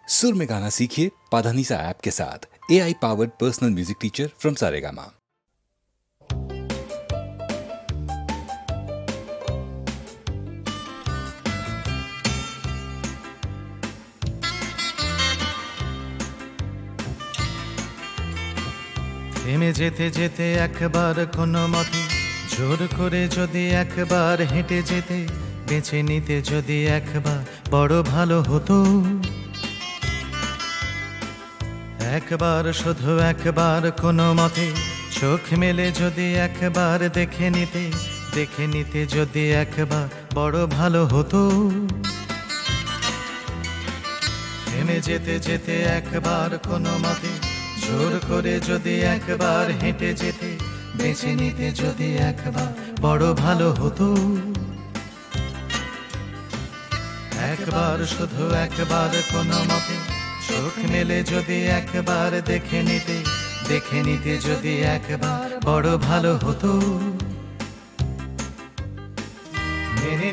सुर में गाना सीखिए पाधानीसा ऐप के साथ। AI powered personal music teacher from Saregama. থেমে যেতে যেতে একবার কোনো মতে জোর করে যদি একবার হেঁটে যেতে, বেছে নিতে যদি একবার বড় ভালো হতো। একবার শুধু একবার কোনো মতে চোখ মেলে যদি একবার দেখে নিতে যদি একবার বড় ভালো হতো। থেমে যেতে যেতে একবার কোনো মতে জোর করে যদি একবার হেঁটে যেতে, বেছে নিতে যদি একবার বড় ভালো হতো। একবার শুধু একবার কোনো মতে চোখ মেলে যদি একবার দেখে নিতে যদি একবার বড় ভালো হতো। মেনে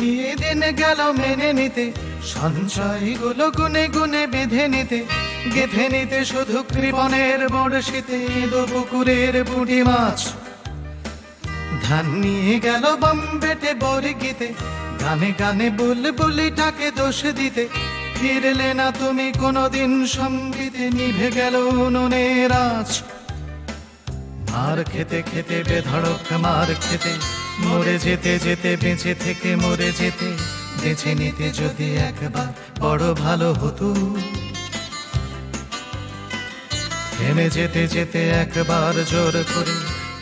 নিয়ে দিন গেল মেনে নিতে, সঞ্চয়গুলো গুনে গুনে বেঁধে নিতে, গেঁথে নিতে শুধু কৃপণের বড়শিতে পুকুরের বুড়ি মাছ। ধান নিয়ে গেল বম্বেটে বর্গিতে, গানে গানে বুলবুলিটাকে দোষ দিতে, ফিরলে না তুমি কোনোদিন সঙ্গীতে, নিভে গেল উনুনের আঁচ। মার খেতে খেতে বেধড়ক মার খেতে, মরে যেতে যেতে বেঁচে থেকে মরে যেতে, বেঁচে নিতে যদি একবার বড় ভালো হতো। থেমে যেতে যেতে একবার জোর করে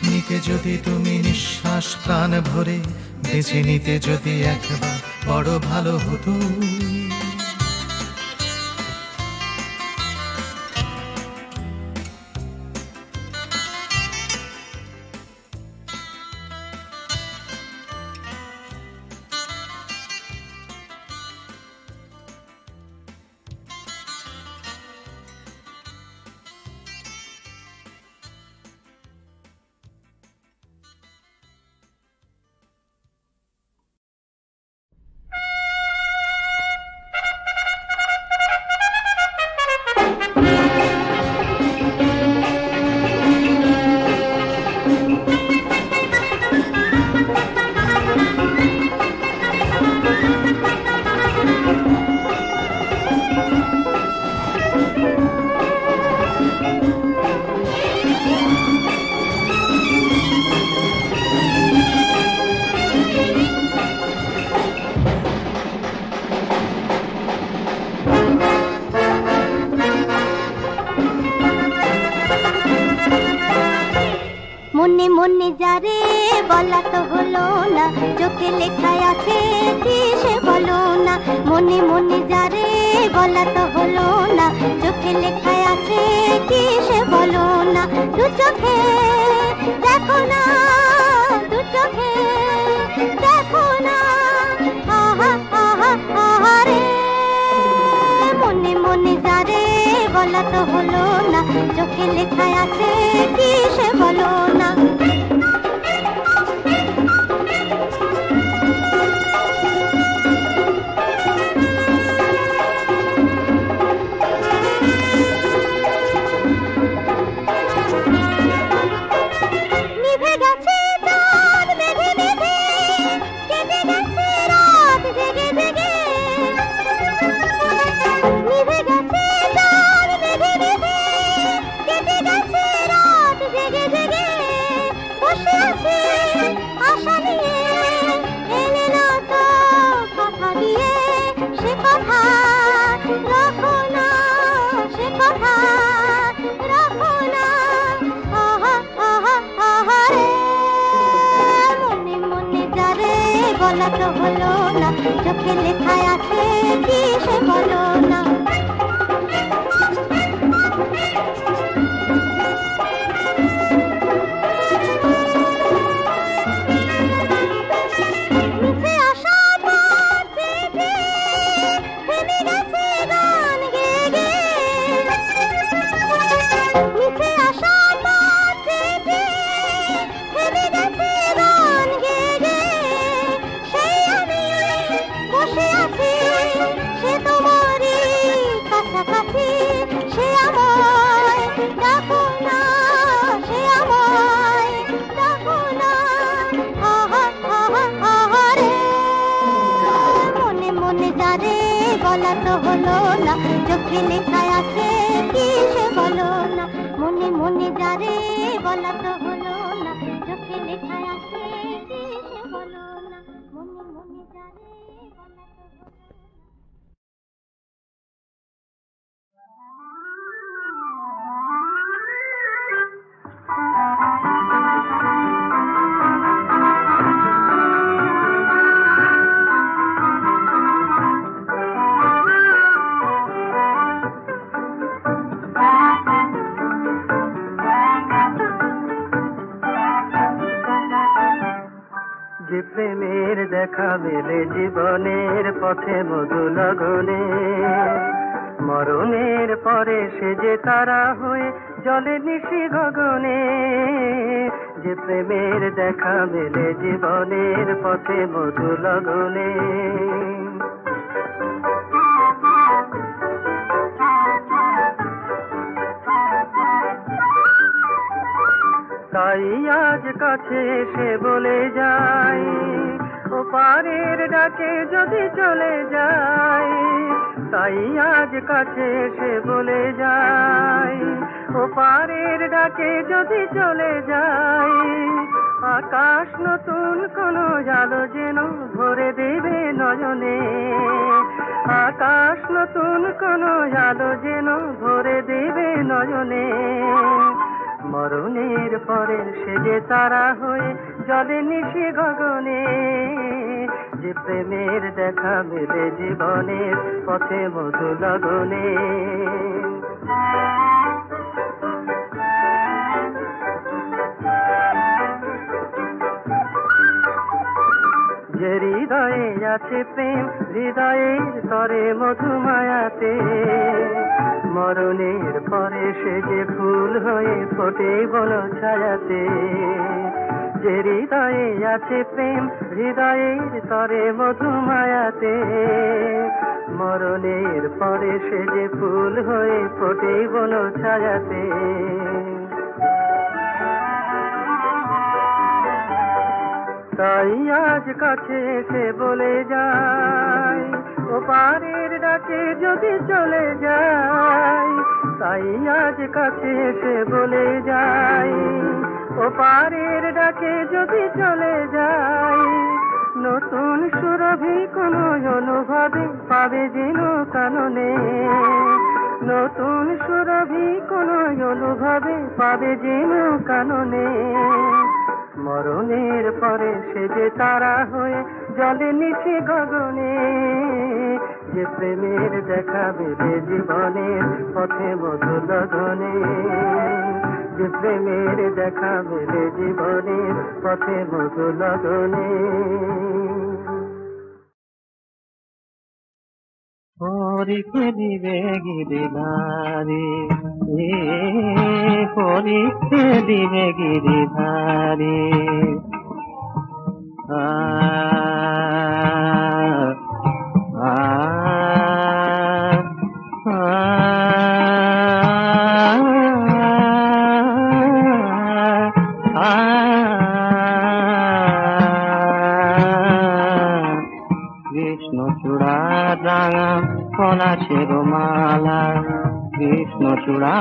নিতে যদি তুমি নিঃশ্বাস প্রাণ ভরে, বেঁচে নিতে যদি একবার বড় ভালো হতো। মনে মনে যারে বলা তো হলো না, চোখে লেখায় আছে কি সে বলো না। মনে মনে যারে বলা তো হলো না, চোখে লেখায় আছে কি সে বলো না। দু চোখে দেখো না, দু চোখে দেখো না, আহা আহা আহা রে। মনে মনে যারে বলা তো হলো না, চোখে লেখায় আছে কি সে বলো না। নিভে গেছে চাঁদ মেঘে মেঘে, কেটে গেছে রাত জেগে জেগে। নিভে গেছে চাঁদ মেঘে মেঘে, কেটে গেছে রাত জেগে জেগে। বসে আছে আশা নিয়ে, এলে না তো কথা দিয়ে। সে কথা রাখো না, সে কথা রাখো না, আহা আহা আহা রে। মনে মনে যারে বলা তো হলো না, চোখে লেখায় আছে কি সে বলো না। মিছে আশা পথ দেখে, থেমে গেছে গান গেয়ে গেয়ে। মিছে আশা পথ দেখে, থেমে গেছে গান গেয়ে গেয়ে। সেই আমি বসে আছি, সে তোমারই হলো না, চোখে লেখায় আছে কি সে বলো না, মনে মনে যারে বলা তো হলো না, চোখে লেখায় আছে কি সে বলো না, মনে মনে যারে বলা তো হলো না। যে প্রেমের দেখা মেলে জীবনের পথে মধু লগনে, মরণের পরে সে যে তারা হয়ে জলে নিশি গগনে। যে প্রেমের দেখা মেলে জীবনের পথে মধু লগনে, তাই আজ কাছে এসে বলে যাই, ও পারের ডাকে যদি চলে যায়। তাই আজ কাছে এসে বলে যাই, ও পারের ডাকে যদি চলে যায়। আকাশ নতুন কোন আলো যেন ভরে দেবে নয়নে, আকাশ নতুন কোন আলো যেন ভরে দেবে নয়নে। মরণের পরে সে যে তারা হয়ে জলে নিশি গগনে। যে প্রেমের দেখা মেলে জীবনের পথে মধু লগনে। যে হৃদয়ে আছে প্রেম, হৃদয়ের তরে মধুমায়াতে। মরণের পরে সে যে ফুল হয়ে ফোটে বন ছায়াতে। যে হৃদয়ে আছে প্রেম, হৃদয়ের তরে মধুমায়াতে। মরণের পরে সে যে ফুল হয়ে ফোটে বন ছায়াতে। তাই আজ কাছে এসে বলে যাই, ও পারের ডাকে যদি চলে যাই। তাই আজ কাছে এসে বলে যাই, ও পারের ডাকে যদি চলে যাই। নতুন সুরভি কোনো অনুভবে পাবে যেন কাননে। নতুন সুরভি কোনো অনুভবে পাবে যেন কাননে। মরণের পরে সে যে তারা হয়ে জলে নিশি গগনে। যে প্রেমের দেখা মেলে জীবনের পথে মধু লগনে। যে প্রেমের দেখা মেলে জীবনের পথে মধু লগনে। পরীক্ষা দিবে গিরিধারী, পরীক্ষা দিবে গিরিধারী। কৃষ্ণচূড়া রাঙা পলাশের মালা, কৃষ্ণচূড়া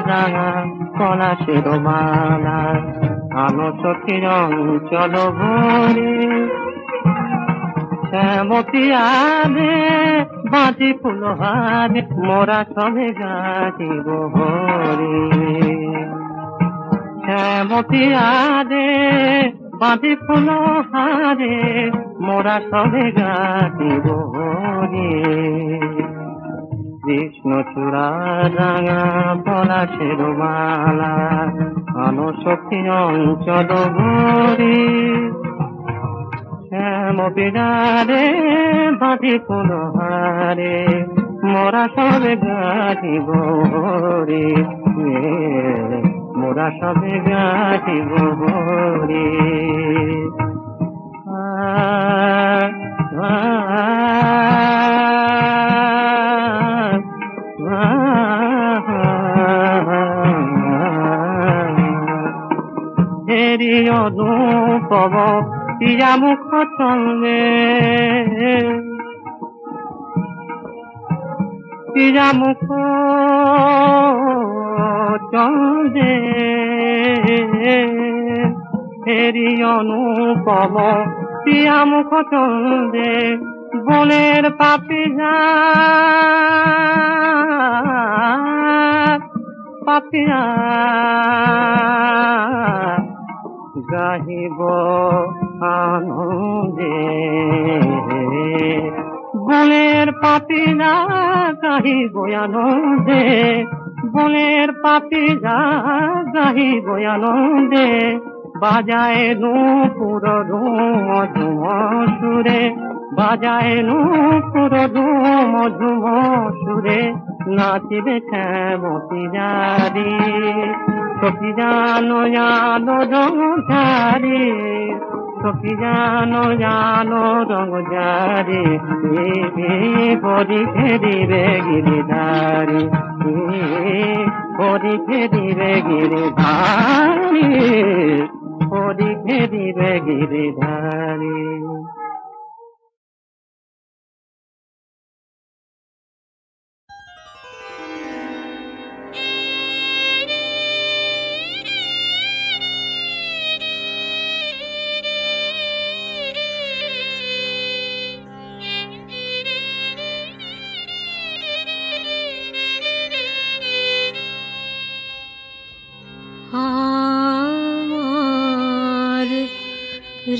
রাঙা পলাশের মালা। আলো চোখের অঞ্চল ভরে শ্যামতী আনে বাঁধি ফুলহারে। মোরা সবে গাইব হরে। শ্যামতী আনে বাঁধি ফুলহারে। মোরা সবে গাইব হরে। কৃষ্ণচূড়া রাঙা পলাশের মালা, আলো সখী অঞ্চল ভরে শ্যাম বিরারে বাঁধি ফুলহারে। মোরা সবে গাইব হরে। মোরা সবে গাইব হরে। হেরি অনুপব পিয়া মুখ চলে, পিয়া মুখ চন্দে হেরি অনুপম পিয়া মুখ চন্দে বনের পাপিয়া পাপিয়া গাহিব আনন্দে বনের পাপিয়া গাহিব আনন্দে বনের পাপিয়া গাহিব আনন্দে বাজায় নূপুর ধুম ঝুম সুরে বাজায় নূপুর ধুম ঝুম সুরে নাচিবে শ্যামতী জারি সখী জানো জানো রঙ ঝারি সখী জানো জানো রঙ ঝারি পরি ফেরিবে গিরিধারি পরি ফেরিবে গিরিধারি পরি ফেরিবে গিরিধারি।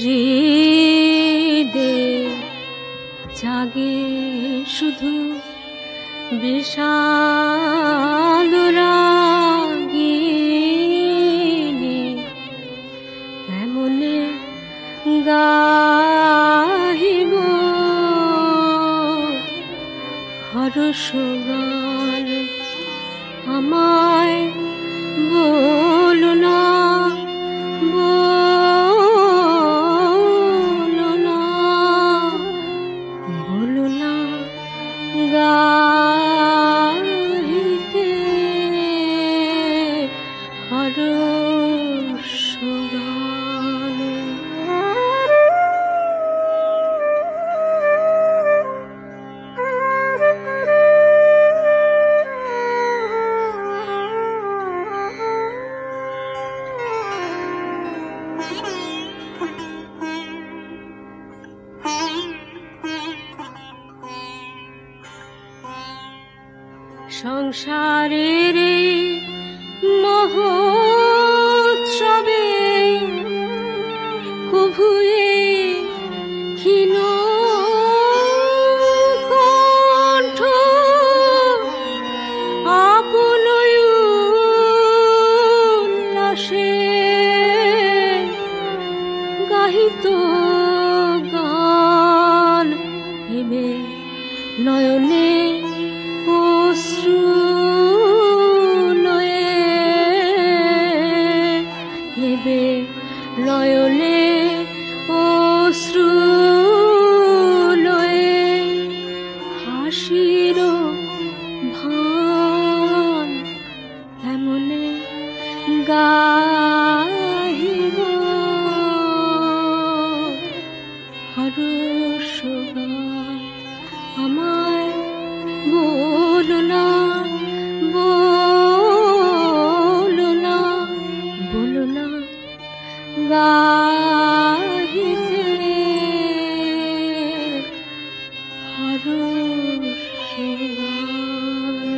হৃদে জাগে শুধু বিশাল রাগিনী এমনে গাহিব হরষ গান আমায় বলো না গাহিতে হরষ গান। সংসারের মহোৎসবে কভুয়ে ক্ষীণ কণ্ঠ আপন উল্লাসে গাহিত গান হেবে নয়নে নয়নে অশ্রু লয়ে হাসির ভান এমনে গাহিব হরষ গান আমায় বলো না বলো না বলো না গাহিতে হরষ গান।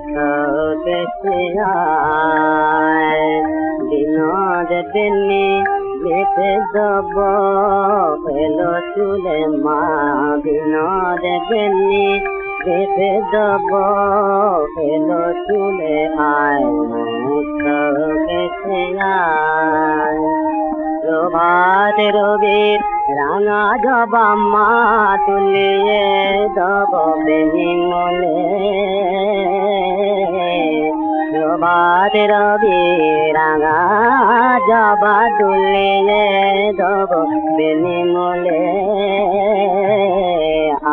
কেসে আয় বিনোদ দিল্লি মেতে দব এলো চুলে মা বিনোদ দিল্লি মেতে দব এলো চুলে আয় কেসে আয় প্রভাত রবির রাঙা জবা মা তুলিয়ে দব বেহিমলে প্রভাত রবির রাঙা জবা তুলিয়ে দব বেহিমলে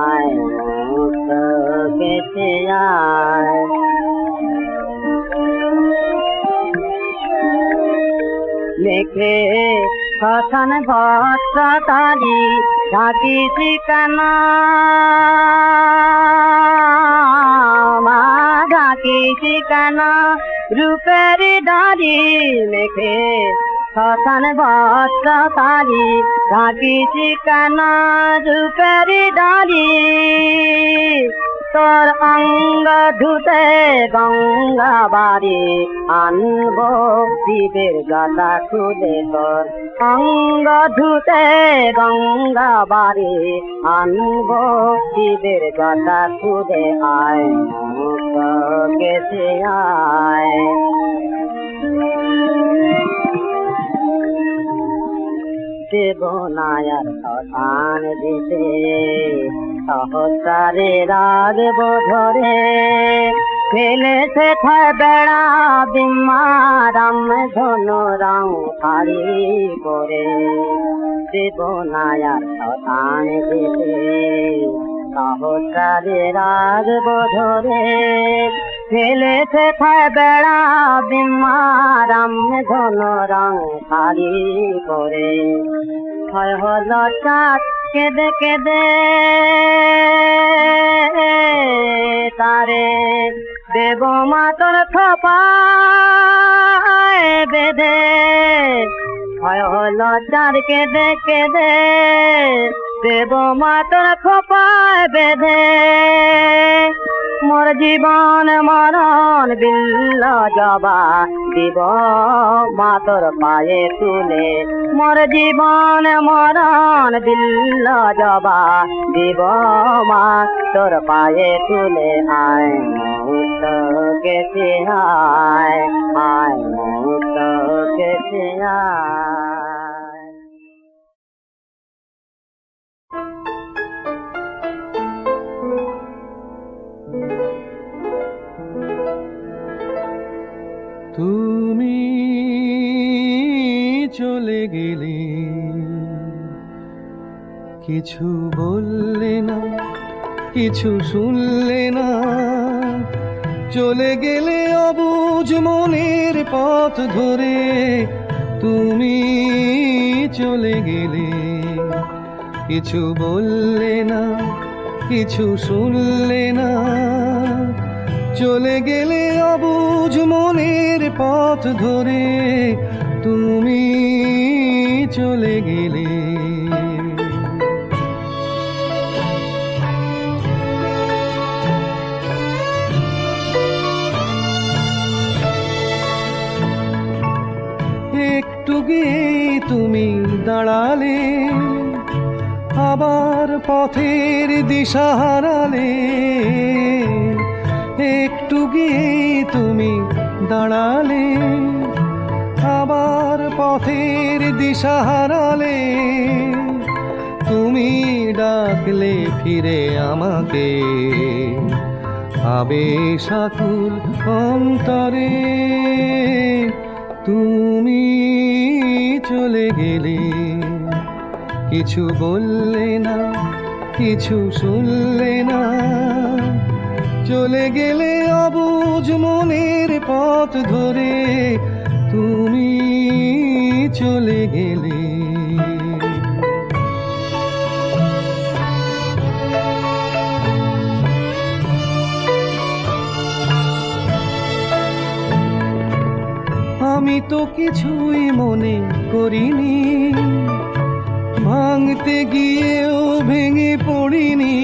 আয় কেসে আয় লেখে কথন ভক্ত তারি ঢাকি ঠিকানা ঢাকি ঠিকানা রূপের দাঁড়ি লেখে কথন ভক্ত তারি ঢাকি ঠিকানা রূপের দাঁড়ি তোর অঙ্গ ধুতে গঙ্গা বাড়ি আনব শিবের গাতা খুলে তোর অঙ্গ ধুতে গঙ্গা বাড়ি আনব শিবের গাতা খুলে আয় কেসে আয় দেবনায়ার সধান দিতে সহস্রারে রাগ বোধরে ফেলেছে বেড়া বিমারাম ধনু রং হারি করে দেবনায়ার সধান দিতে সহস্রারে রাগ বোধরে ফেলেছে বেড়া বিমারাম ধনু রং হারি করে হয় হল চাঁদ কেঁদে কেঁদে তারে দেব মাতর খোপায় বেঁধে হয় হল চাঁদ কেঁদে কেঁদে দেব মাতর খোপায় বেঁধে মোর জীবন মরণ বিল্ল জবা দিব মাতর পায়ে তুলে মোর জীবন মরণ বিল্ল জবা দিব মাতর পায়ে তুলে আয় মুক্ত কেসে আয় আয় মুক্ত কেসে আয় তুমি চলে গেলে কিছু বললে না কিছু শুনলে না চলে গেলে অবুঝ মনের পথ ধরে তুমি চলে গেলে কিছু বললে না কিছু শুনলে না চলে গেলে অবুঝ মনের পথ ধরে তুমি চলে গেলে একটু গিয়ে তুমি দাঁড়ালে আবার পথের দিশা হারালে একটু গিয়ে তুমি দাঁড়ালে আবার পথের দিশা হারালে তুমি ডাকলে ফিরে আমাকে আবেশ আকুল অন্তরে তুমি চলে গেলে কিছু বললে না কিছু শুনলে না চলে গেলে অবুঝ মনের পথ ধরে তুমি চলে গেলে আমি তো কিছুই মনে করিনি ভাঙতে গিয়েও ভেঙে পড়িনি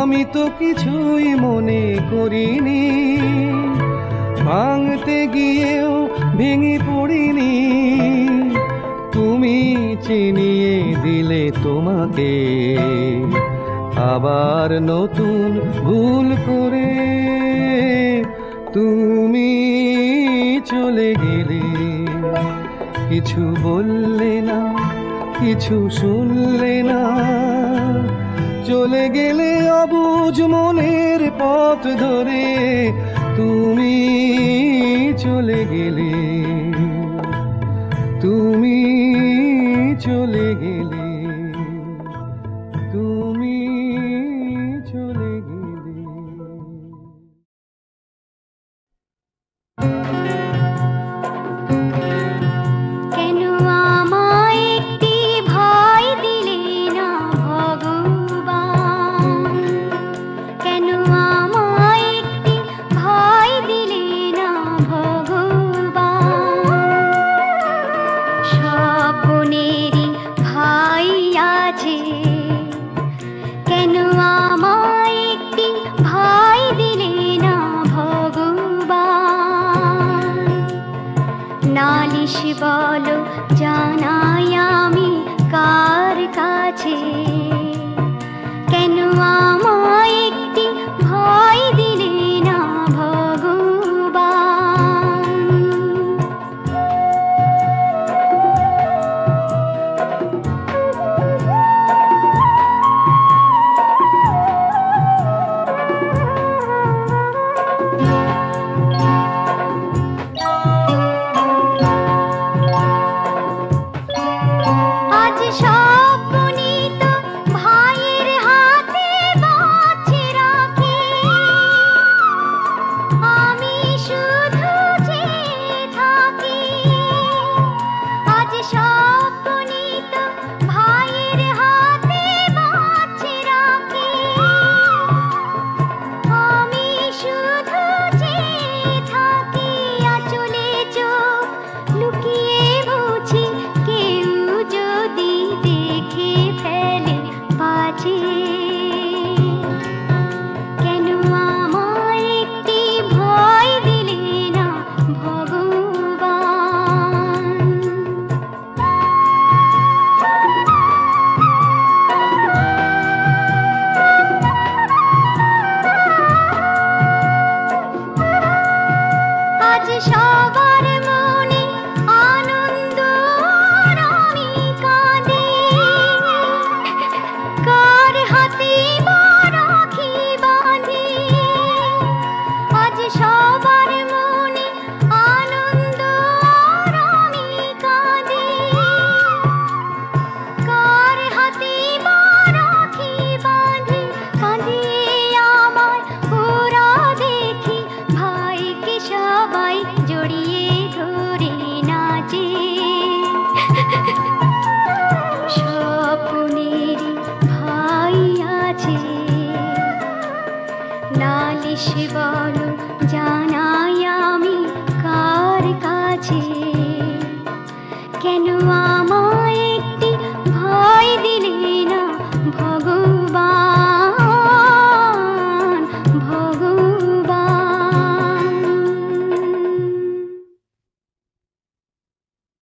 আমি তো কিছুই মনে করিনি, ভাঙতে গিয়েও ভেঙে পড়িনি। তুমি চিনিয়ে দিলে তোমাকে আবার নতুন ভুল করে। তুমি চলে গেলে, কিছু বললে না, কিছু শুনলে না। চলে গেলে অবুঝ মনের পথ ধরে। তুমি চলে গেলে, তুমি চলে গেলে, তুমি চলে গেলে। কেন আমায় একটি ভয় দিলে না ভগবান? কেন আমায় একটি ভয় দিলে না ভগবান? স্বপ্নেরই ভাই আছে, কেন আমায় একটি ভয় দিলে না ভগবান? নালিশ বলো জানাই আমি কার কাছে? কেন আমায় একটি ভয় দিলে না ভগবান? আজ স্বপ্নিত ভাইয়ের হাতে বাঁচে রাখি, আমি শুধু চেয়ে থাকি। আজ স্বপ্নিত ভাইয়ের হাতে বাঁচে রাখি, আমি শুধু চেয়ে থাকি। আঁচলে চোখ লুকিয়ে বুঝি কেউ যদি দেখে ফেলে বাজে। কেন আমায় একটি ভয় দিলে না ভগবান? আজ সবাই